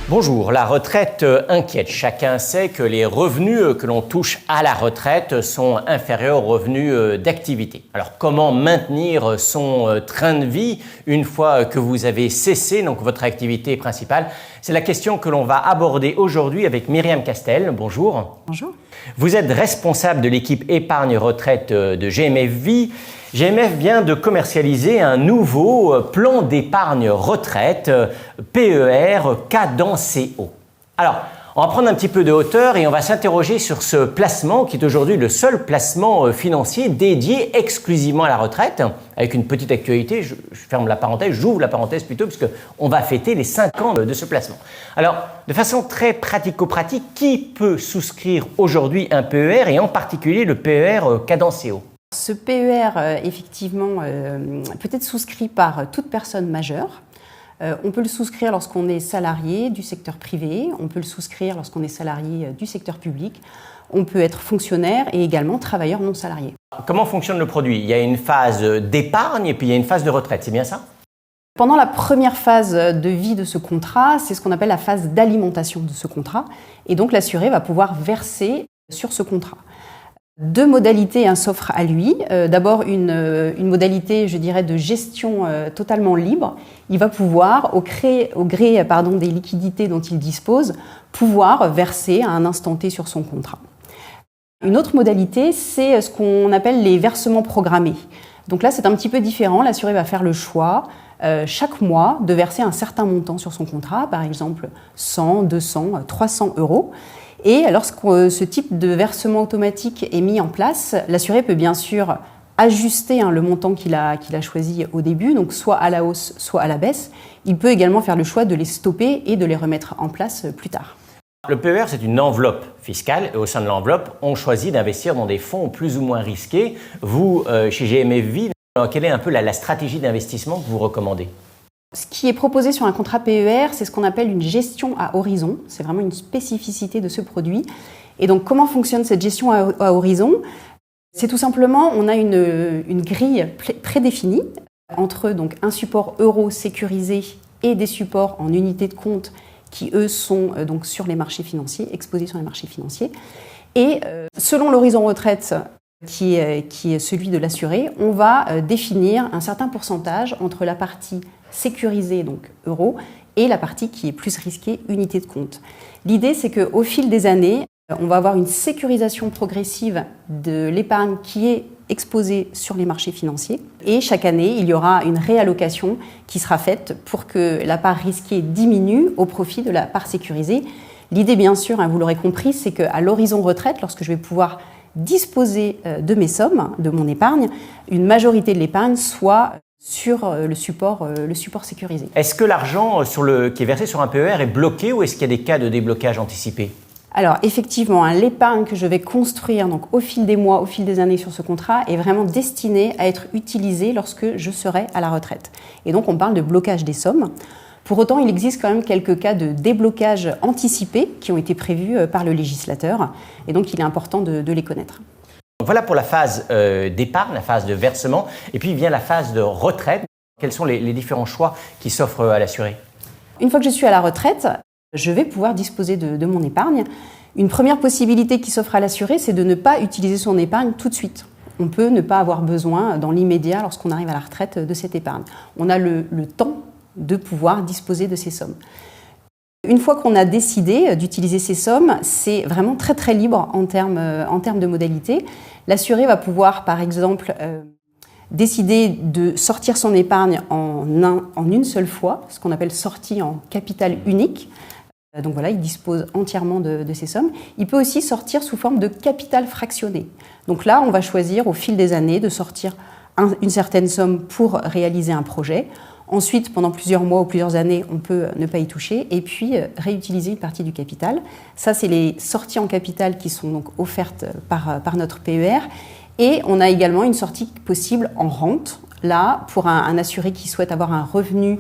Bonjour, la retraite inquiète. Chacun sait que les revenus que l'on touche à la retraite sont inférieurs aux revenus d'activité. Alors comment maintenir son train de vie une fois que vous avez cessé donc votre activité principale? C'est la question que l'on va aborder aujourd'hui avec Myriam Castel. Bonjour. Bonjour. Vous êtes responsable de l'équipe épargne retraite de GMF Vie. GMF vient de commercialiser un nouveau plan d'épargne retraite, PER Cadenceo. Alors, on va prendre un petit peu de hauteur et on va s'interroger sur ce placement qui est aujourd'hui le seul placement financier dédié exclusivement à la retraite, avec une petite actualité, je ferme la parenthèse, j'ouvre la parenthèse plutôt, puisqu'on va fêter les 5 ans de ce placement. Alors, de façon très pratico-pratique, qui peut souscrire aujourd'hui un PER et en particulier le PER Cadenceo ? Ce PER, effectivement, peut être souscrit par toute personne majeure. On peut le souscrire lorsqu'on est salarié du secteur privé, on peut le souscrire lorsqu'on est salarié du secteur public, on peut être fonctionnaire et également travailleur non salarié. Comment fonctionne le produit? Il y a une phase d'épargne et puis il y a une phase de retraite, c'est bien ça? Pendant la première phase de vie de ce contrat, c'est ce qu'on appelle la phase d'alimentation de ce contrat. Et donc l'assuré va pouvoir verser sur ce contrat. Deux modalités s'offrent à lui. D'abord, une modalité, je dirais, de gestion totalement libre. Il va pouvoir, au gré des liquidités dont il dispose, pouvoir verser à un instant T sur son contrat. Une autre modalité, c'est ce qu'on appelle les versements programmés. Donc là, c'est un petit peu différent. L'assuré va faire le choix chaque mois de verser un certain montant sur son contrat, par exemple 100, 200, 300 euros. Et lorsque ce type de versement automatique est mis en place, l'assuré peut bien sûr ajuster le montant qu'il a choisi au début, donc soit à la hausse, soit à la baisse. Il peut également faire le choix de les stopper et de les remettre en place plus tard. Le PER, c'est une enveloppe fiscale et au sein de l'enveloppe, on choisit d'investir dans des fonds plus ou moins risqués. Vous, chez GMF Vie, quelle est un peu la stratégie d'investissement que vous recommandez ? Ce qui est proposé sur un contrat PER, c'est ce qu'on appelle une gestion à horizon. C'est vraiment une spécificité de ce produit. Et donc, comment fonctionne cette gestion à horizon ? C'est tout simplement, on a une grille prédéfinie entre donc, un support euro sécurisé et des supports en unités de compte qui, eux, sont donc, sur les marchés financiers, exposés sur les marchés financiers. Et selon l'horizon retraite, qui est celui de l'assuré, on va définir un certain pourcentage entre la partie sécurisée, donc euro, et la partie qui est plus risquée, unité de compte. L'idée, c'est qu'au fil des années, on va avoir une sécurisation progressive de l'épargne qui est exposée sur les marchés financiers. Et chaque année, il y aura une réallocation qui sera faite pour que la part risquée diminue au profit de la part sécurisée. L'idée, bien sûr, vous l'aurez compris, c'est qu'à l'horizon retraite, lorsque je vais pouvoir disposer de mes sommes, de mon épargne, une majorité de l'épargne soit sur le support sécurisé. Est-ce que l'argent qui est versé sur un PER est bloqué ou est-ce qu'il y a des cas de déblocage anticipé ? Alors effectivement, l'épargne que je vais construire donc, au fil des mois, au fil des années sur ce contrat est vraiment destinée à être utilisée lorsque je serai à la retraite. Et donc on parle de blocage des sommes. Pour autant, il existe quand même quelques cas de déblocage anticipé qui ont été prévus par le législateur. Et donc il est important de les connaître. Voilà pour la phase d'épargne, la phase de versement. Et puis vient la phase de retraite. Quels sont les différents choix qui s'offrent à l'assuré ? Une fois que je suis à la retraite, je vais pouvoir disposer de mon épargne. Une première possibilité qui s'offre à l'assuré, c'est de ne pas utiliser son épargne tout de suite. On peut ne pas avoir besoin dans l'immédiat, lorsqu'on arrive à la retraite, de cette épargne. On a le temps de pouvoir disposer de ces sommes. Une fois qu'on a décidé d'utiliser ces sommes, c'est vraiment très très libre en termes de modalités. L'assuré va pouvoir, par exemple, décider de sortir son épargne en une seule fois, ce qu'on appelle sortie en capital unique. Donc voilà, il dispose entièrement de ces sommes. Il peut aussi sortir sous forme de capital fractionné. Donc là, on va choisir au fil des années de sortir une certaine somme pour réaliser un projet. Ensuite, pendant plusieurs mois ou plusieurs années, on peut ne pas y toucher et puis réutiliser une partie du capital. Ça, c'est les sorties en capital qui sont donc offertes par notre PER. Et on a également une sortie possible en rente. Là, pour un assuré qui souhaite avoir un revenu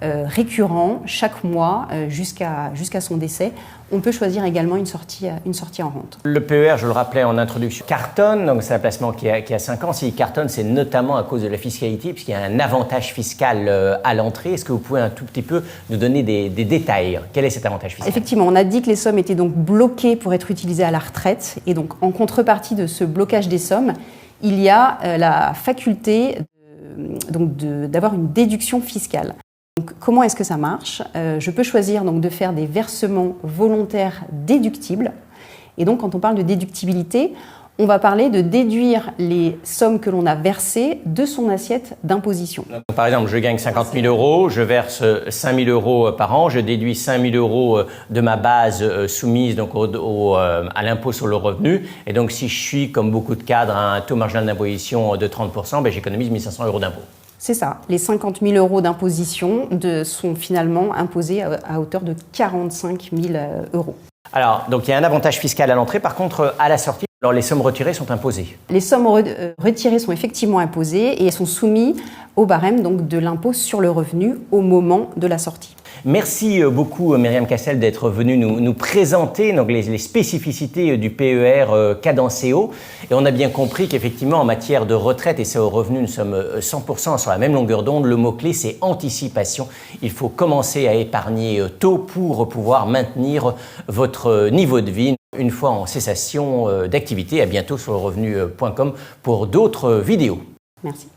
récurrent chaque mois jusqu'à son décès. On peut choisir également une sortie en rente. Le PER, je le rappelais en introduction, cartonne, donc c'est un placement qui a 5 ans. S'il cartonne, c'est notamment à cause de la fiscalité, puisqu'il y a un avantage fiscal à l'entrée. Est-ce que vous pouvez un tout petit peu nous donner des détails? Quel est cet avantage fiscal? Effectivement, on a dit que les sommes étaient donc bloquées pour être utilisées à la retraite. Et donc, en contrepartie de ce blocage des sommes, il y a la faculté d'avoir une déduction fiscale. Donc, comment est-ce que ça marche? Je peux choisir donc de faire des versements volontaires déductibles. Et donc, quand on parle de déductibilité, on va parler de déduire les sommes que l'on a versées de son assiette d'imposition. Par exemple, je gagne 50 000 euros, je verse 5 000 euros par an, je déduis 5 000 euros de ma base soumise donc à l'impôt sur le revenu. Et donc, si je suis, comme beaucoup de cadres, à un taux marginal d'imposition de 30%, ben, j'économise 1 500 euros d'impôt. C'est ça. Les 50 000 euros d'imposition sont finalement imposés à hauteur de 45 000 euros. Alors, donc il y a un avantage fiscal à l'entrée. Par contre, à la sortie, alors les sommes retirées sont imposées. Les sommes retirées sont effectivement imposées et elles sont soumises au barème donc, de l'impôt sur le revenu au moment de la sortie. Merci beaucoup Myriam Castel d'être venue nous présenter donc, les spécificités du PER Cadenceo. Et on a bien compris qu'effectivement en matière de retraite et CO revenu, nous sommes 100% sur la même longueur d'onde. Le mot-clé c'est anticipation. Il faut commencer à épargner tôt pour pouvoir maintenir votre niveau de vie une fois en cessation d'activité. À bientôt sur lerevenu.com pour d'autres vidéos. Merci.